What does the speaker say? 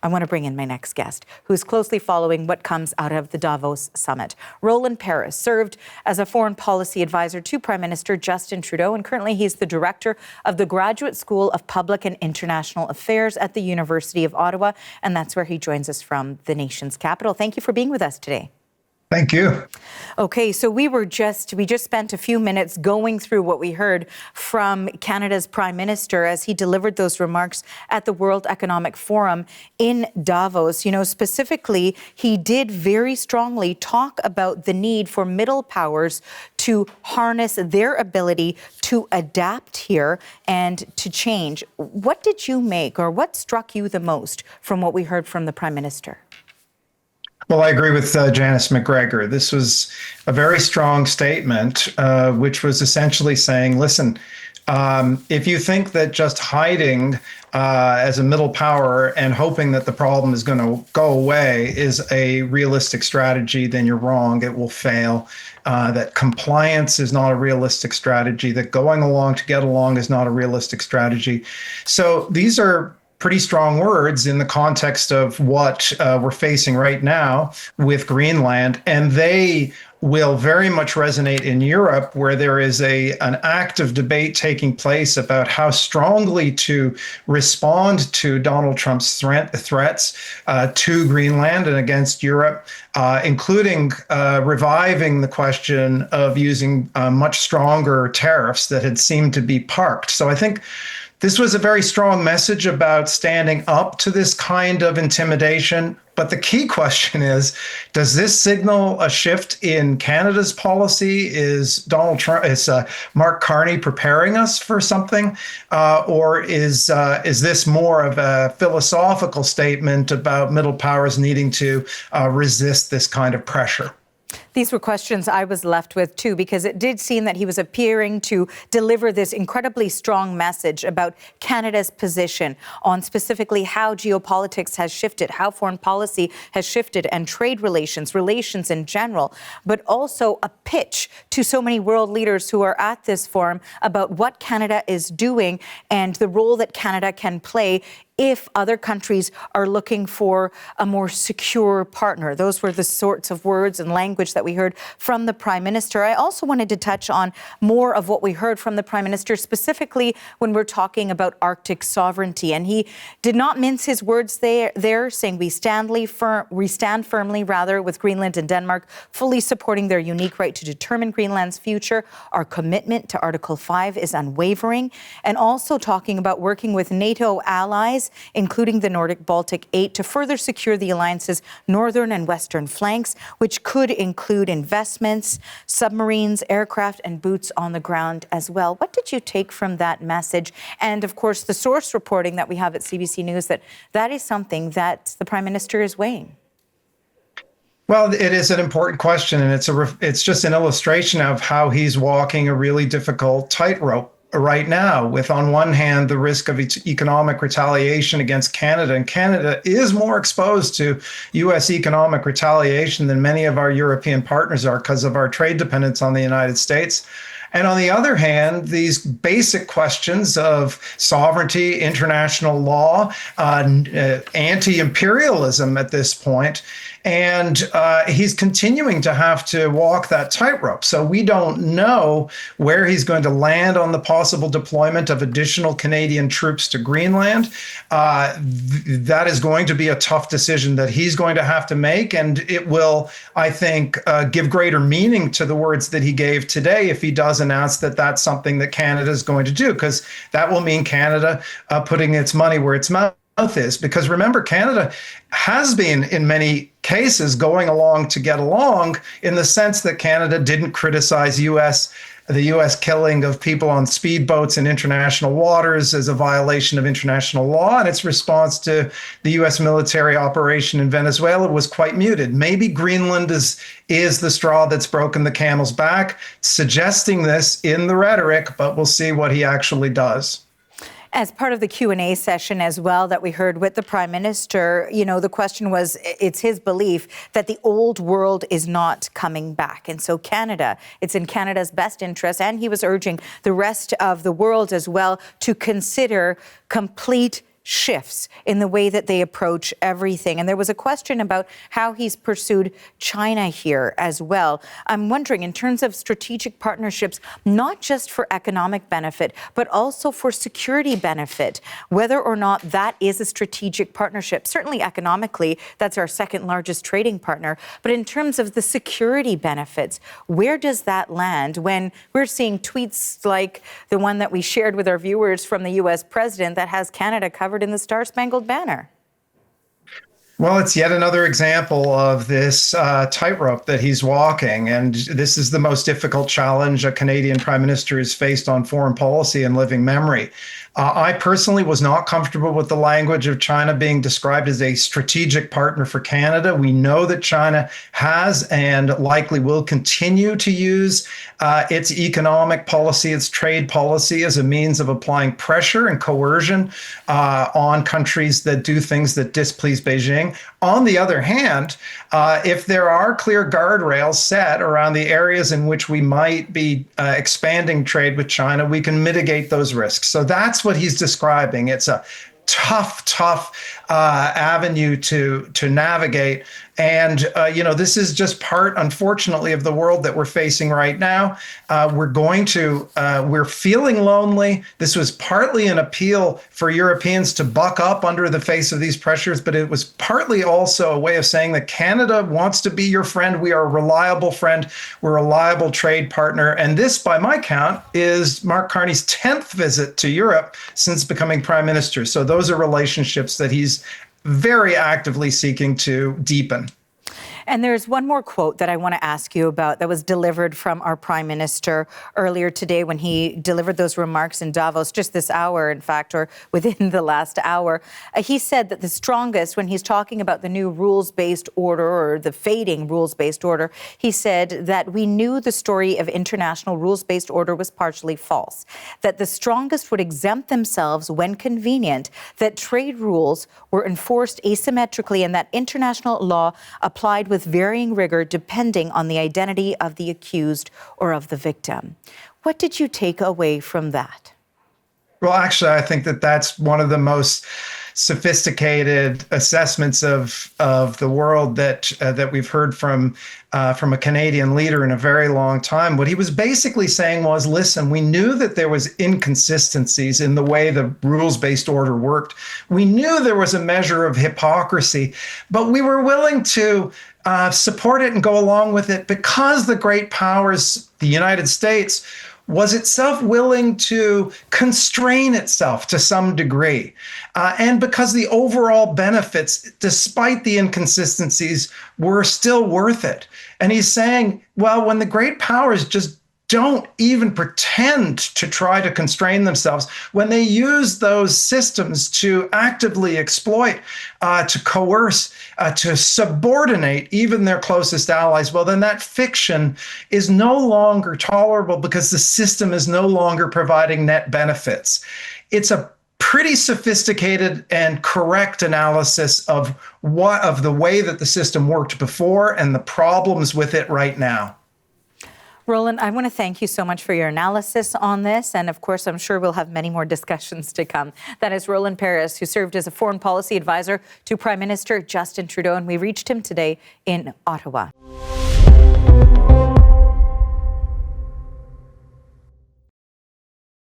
I want to bring in my next guest, who's closely following what comes out of the Davos summit. Roland Paris served as a foreign policy advisor to Prime Minister Justin Trudeau, and currently he's the director of the Graduate School of Public and International Affairs at the University of Ottawa, and that's where he joins us from the nation's capital. Thank you for being with us today. Thank you. Okay, so we just spent a few minutes going through what we heard from Canada's Prime Minister as he delivered those remarks at the World Economic Forum in Davos. You know, specifically, he did very strongly talk about the need for middle powers to harness their ability to adapt here and to change. What did you make, or what struck you the most from what we heard from the Prime Minister? Well, I agree with Janice McGregor. This was a very strong statement, which was essentially saying, listen, if you think that just hiding as a middle power and hoping that the problem is going to go away is a realistic strategy, then you're wrong. It will fail. That compliance is not a realistic strategy, that going along to get along is not a realistic strategy. So these are pretty strong words in the context of what we're facing right now with Greenland, and they will very much resonate in Europe, where there is an active debate taking place about how strongly to respond to Donald Trump's threats to Greenland and against Europe, including reviving the question of using much stronger tariffs that had seemed to be parked. So I think this was a very strong message about standing up to this kind of intimidation. But the key question is, does this signal a shift in Canada's policy? Is Mark Carney preparing us for something? Or is this more of a philosophical statement about middle powers needing to resist this kind of pressure? These were questions I was left with, too, because it did seem that he was appearing to deliver this incredibly strong message about Canada's position on specifically how geopolitics has shifted, how foreign policy has shifted, and trade relations in general, but also a pitch to so many world leaders who are at this forum about what Canada is doing and the role that Canada can play if other countries are looking for a more secure partner. Those were the sorts of words and language that we heard from the Prime Minister. I also wanted to touch on more of what we heard from the Prime Minister, specifically when we're talking about Arctic sovereignty. And he did not mince his words there, saying we stand firmly with Greenland and Denmark, fully supporting their unique right to determine Greenland's future. Our commitment to Article 5 is unwavering. And also talking about working with NATO allies, including the Nordic-Baltic 8, to further secure the alliance's northern and western flanks, which could include investments, submarines, aircraft, and boots on the ground as well. What did you take from that message? And, of course, the source reporting that we have at CBC News, that is something that the Prime Minister is weighing. Well, it is an important question, and it's just an illustration of how he's walking a really difficult tightrope right now, with on one hand the risk of economic retaliation against Canada, and Canada is more exposed to U.S. economic retaliation than many of our European partners are because of our trade dependence on the United States. And on the other hand, these basic questions of sovereignty, international law, anti-imperialism at this point, and he's continuing to have to walk that tightrope. So we don't know where he's going to land on the possible deployment of additional Canadian troops to Greenland. That is going to be a tough decision that he's going to have to make. And it will, I think, give greater meaning to the words that he gave today if he does announce that that's something that Canada is going to do, because that will mean Canada putting its money where its mouth is. Because remember, Canada has been in many cases going along to get along, in the sense that Canada didn't criticize the U.S. killing of people on speedboats in international waters as a violation of international law, and its response to the U.S. military operation in Venezuela was quite muted. Maybe Greenland is the straw that's broken the camel's back, suggesting this in the rhetoric, but we'll see what he actually does. As part of the Q&A session as well that we heard with the Prime Minister, you know, the question was, it's his belief that the old world is not coming back. And so it's in Canada's best interest, and he was urging the rest of the world as well to consider complete shifts in the way that they approach everything. And there was a question about how he's pursued China here as well. I'm wondering, in terms of strategic partnerships, not just for economic benefit, but also for security benefit, whether or not that is a strategic partnership. Certainly economically, that's our second largest trading partner. But in terms of the security benefits, where does that land when we're seeing tweets like the one that we shared with our viewers from the U.S. president that has Canada covered in the Star-Spangled Banner? Well, it's yet another example of this tightrope that he's walking. And this is the most difficult challenge a Canadian prime minister has faced on foreign policy in living memory. I personally was not comfortable with the language of China being described as a strategic partner for Canada. We know that China has and likely will continue to use its economic policy, its trade policy as a means of applying pressure and coercion on countries that do things that displease Beijing. On the other hand, if there are clear guardrails set around the areas in which we might be expanding trade with China, we can mitigate those risks. So that's what he's describing. It's a tough avenue to navigate. And, this is just part, unfortunately, of the world that we're facing right now. We're feeling lonely. This was partly an appeal for Europeans to buck up under the face of these pressures, but it was partly also a way of saying that Canada wants to be your friend. We are a reliable friend. We're a reliable trade partner. And this, by my count, is Mark Carney's 10th visit to Europe since becoming prime minister. So those are relationships that he's very actively seeking to deepen. And there's one more quote that I want to ask you about that was delivered from our Prime Minister earlier today when he delivered those remarks in Davos just this hour, in fact, or within the last hour. He said that the strongest, when he's talking about the new rules-based order or the fading rules-based order, he said that we knew the story of international rules-based order was partially false, that the strongest would exempt themselves when convenient, that trade rules were enforced asymmetrically, and that international law applied with varying rigor depending on the identity of the accused or of the victim. What did you take away from that? Well, actually, I think that that's one of the most sophisticated assessments of the world that we've heard from a Canadian leader in a very long time. What he was basically saying was, listen, we knew that there was inconsistencies in the way the rules-based order worked. We knew there was a measure of hypocrisy, but we were willing to support it and go along with it because the great powers, the United States, was itself willing to constrain itself to some degree. And because the overall benefits, despite the inconsistencies, were still worth it. And he's saying, well, when the great powers just don't even pretend to try to constrain themselves, when they use those systems to actively exploit, to coerce, to subordinate even their closest allies, well, then that fiction is no longer tolerable because the system is no longer providing net benefits. It's a pretty sophisticated and correct analysis of the way that the system worked before and the problems with it right now. Roland, I want to thank you so much for your analysis on this. And of course, I'm sure we'll have many more discussions to come. That is Roland Paris, who served as a foreign policy advisor to Prime Minister Justin Trudeau. And we reached him today in Ottawa.